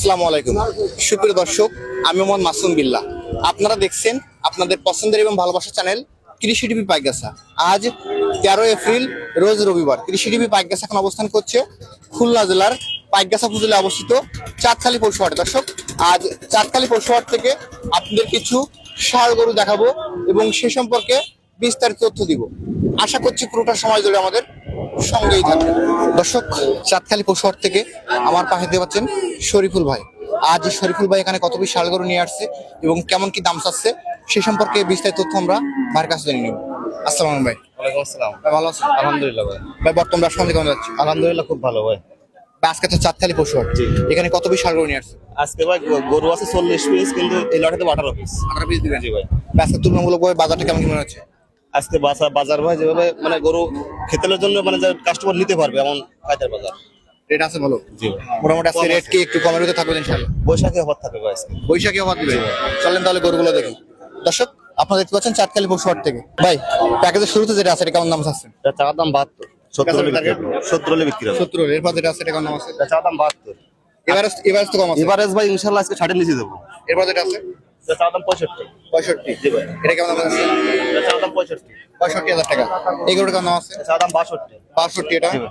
আসসালামু আলাইকুম সুপ্রিয় দর্শক, আমি মোহাম্মদ মাসুম বিল্লাহ। আপনারা দেখছেন আপনাদের পছন্দের এবং ভালোবাসার চ্যানেল কৃষি টিভি পাইকগাছা। আজ 13 এপ্রিল রোজ রবিবার। কৃষি টিভি পাইকগাছা এখন অবস্থান করছে খুলনা জেলার পাইকগাছা উপজেলায় অবস্থিত চাঁদখালী পশুহাট। দর্শক, আজ চাঁদখালী পশুহাট থেকে আপনাদের কিছু ষাঁড় গরু দেখাবো এবং সে সম্পর্কে বিস্তারিত তথ্য দিব। আশা করছি পুরোটা সময় ধরে আমাদের সঙ্গেই থাকবে। দর্শক, চাঁদখালী পশুহাট থেকে আমার পাশে দেখতে পাচ্ছেন শরীফুল ভাই। আজ শরীফুল ভাই এখানে কত পিস ষাঁড় গরু নিয়ে আসছে এবং কেমন কি দাম চাচ্ছে সে সম্পর্কে বিস্তারিত তথ্য আমরা ভাইয়ের কাছে জেনে নেব। আসসালামু আলাইকুম ভাই। ওয়ালাইকুম আসসালাম। ভাই ভালো আছেন? আলহামদুলিল্লাহ ভাই। ভাই বর্তমান ব্যবসা কেমন যাচ্ছে? আলহামদুলিল্লাহ খুব ভালো ভাই। ভাই, আজকে তো চাঁদখালী পশুহাট, জি। এখানে কত পিস ষাঁড় গরু নিয়ে আসছে? আজকে ভাই গরু আছে 40 পিস, কিন্তু এই লটে তো 18 পিস। 18 পিস দিবেন? জি ভাই। ভাই, আজকে তুলনামূলকভাবে বাজারটা কেমন কি মনে হচ্ছে? আজকে বাজার ভাই যেভাবে মানে গরু খেতের জন্য মানে যে কাস্টমার নিতে পারবে এমন কায়দার বাজার। রেট আছে ভালো? জি ভাই। মোটামুটি আজকে কম রেট আছে। কি একটু কমের ভিতরে থাকবে ইনশাআল্লাহ? বৈশাখী অফার থাকবে ভাই আজকে। বৈশাখী অফার দিবে? চলেন তাহলে গরুগুলো দেখি। দর্শক, আপনারা দেখতে পাচ্ছেন চাঁদখালী পশুহাট থেকে। ভাই, প্যাকেজের শুরুতে যেটা আছে এটা কেমন দাম চাচ্ছেন? এটা চাওয়ার দাম 72, 70 হলে বিক্রি হবে। 70 হলে বিক্রি হবে। 70। এরপর যেটা আছে এটা কেমন দাম আছে? এটা চাওয়ার দাম 72। এভারেজ তো কম আছে। এভারেজ ভাই ইনশাআল্লাহ আজকে 60 নিচে দেবো। এরপর যেটা আছে এটা চাওয়ার দাম 65। 65। জি ভাই। এটা কেমন দাম আছে? এটা চাওয়ার দাম 65। 65,000 টাকা। এই গরুটা কেমন দাম আছে? এটা চাওয়ার দাম 62। 62। এটা জি ভাই।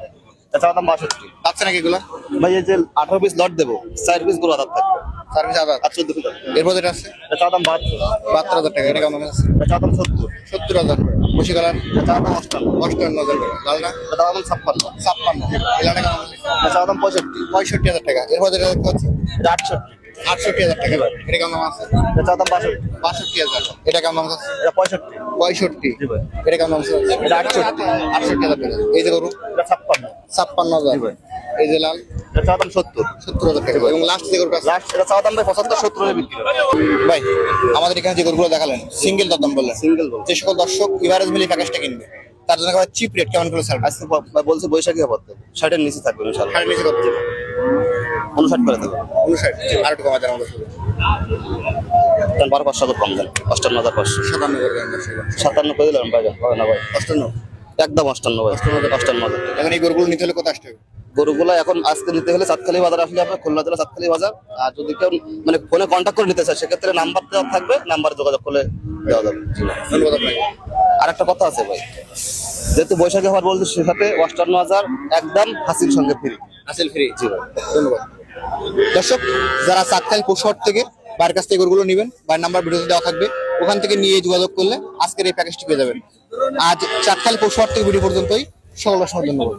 এটা চাওয়ার দাম 62। পাচ্ছে নাকি এগুলা? ভাই এই যে 18 পিস লট দেবো, 4 পিস গরু আদার থাকবে সার্ভিস আদার। আর 14 পিস লট। এরপর যেটা আছে এটা চাওয়ার দাম 72। 72,000 টাকা। এটা কেমন দাম আছে? এটা চাওয়ার দাম 70। 70,000। বসি কালার এটা চাওয়ার দাম 58। 58,000 টাকা। লালটা এটা চাওয়ার দাম 56। 56। এলাটা কেমন আছে? এটা চাওয়ার দাম 65। 65,000 টাকা। এরপর যেটা দেখতে পাচ্ছি এটা 68। 68,000 টাকা। এটা কেমন দাম আছে? এটা চাওয়ার দাম 62। 62,000। এটা কেমন দাম আছে? এটা 65। 65। জি ভাই। এটা কেমন দাম আছে? এটা 68। 68,000 টাকা। এই যে গরু এটা 56। 56,000। জি ভাই। এই যে লাল এটা চাওয়ার দাম 70। 70,000 টাকা। এবং লাস্ট যে গরুটা আছে লাস্ট এটা চাওয়ার দাম ভাই 75, 70 হলে বিক্রি হবে। ভাই, আমাদের এখানে যে গরুগুলো দেখালেন সিঙ্গেল দাম বললেন, সিঙ্গেল বল। যে সকল দর্শক এভারেজ মিলি প্যাকেজটা কিনবে তার জন্য চিপ রেট কেমন করে ছাড়বে? আজকে বলছে বৈশাখী অফার দেবো, 60 এর নিচে থাকবে ইনশাআল্লাহ। সাড়ে নিচে করতে 59 করে দেবো। 59। আর একটু কমা দেন আমাদের 12,500 কম দেন, 58,500। 57 করে দেন দর্শক। 57 করে দিলাম ভাই, হবে না ভাই? 58। একদম 58 ভাই। 58। এখন এই গরুগুলো নিতে হলে কত আসতে হবে? গরুগুলো এখন আজকে নিতে হলে চাঁদখালী বাজার আসলে হবে, খুলনা জেলা চাঁদখালী বাজার। আর যদি কেউ মানে ফোনে কন্ট্যাক্ট করে নিতে চায় সেক্ষেত্রে নাম্বার দেওয়া থাকবে, নাম্বারে যোগাযোগ করলে দেওয়া যাবে। ধন্যবাদ আপনাকে। আর একটা কথা আছে ভাই, যেহেতু বৈশাখী অফার বলছে সে সাথে 58,000 একদম হাসির সঙ্গে ফ্রি। আসেল ফ্রি? জি ভাই। ধন্যবাদ। দর্শক, যারা চাঁদখালী পশুহাট থেকে ভাইয়ের কাছ থেকে গরুগুলো নেবেন, ভাইয়ের নাম্বার ভিডিওতে দেওয়া থাকবে, ওখান থেকে নিয়ে যোগাযোগ করলে আজকের এই প্যাকেজটি পেয়ে যাবেন। আজ চাঁদখালী পশুহাট থেকে ভিডিও পর্যন্তই। সকল ধন্যবাদ।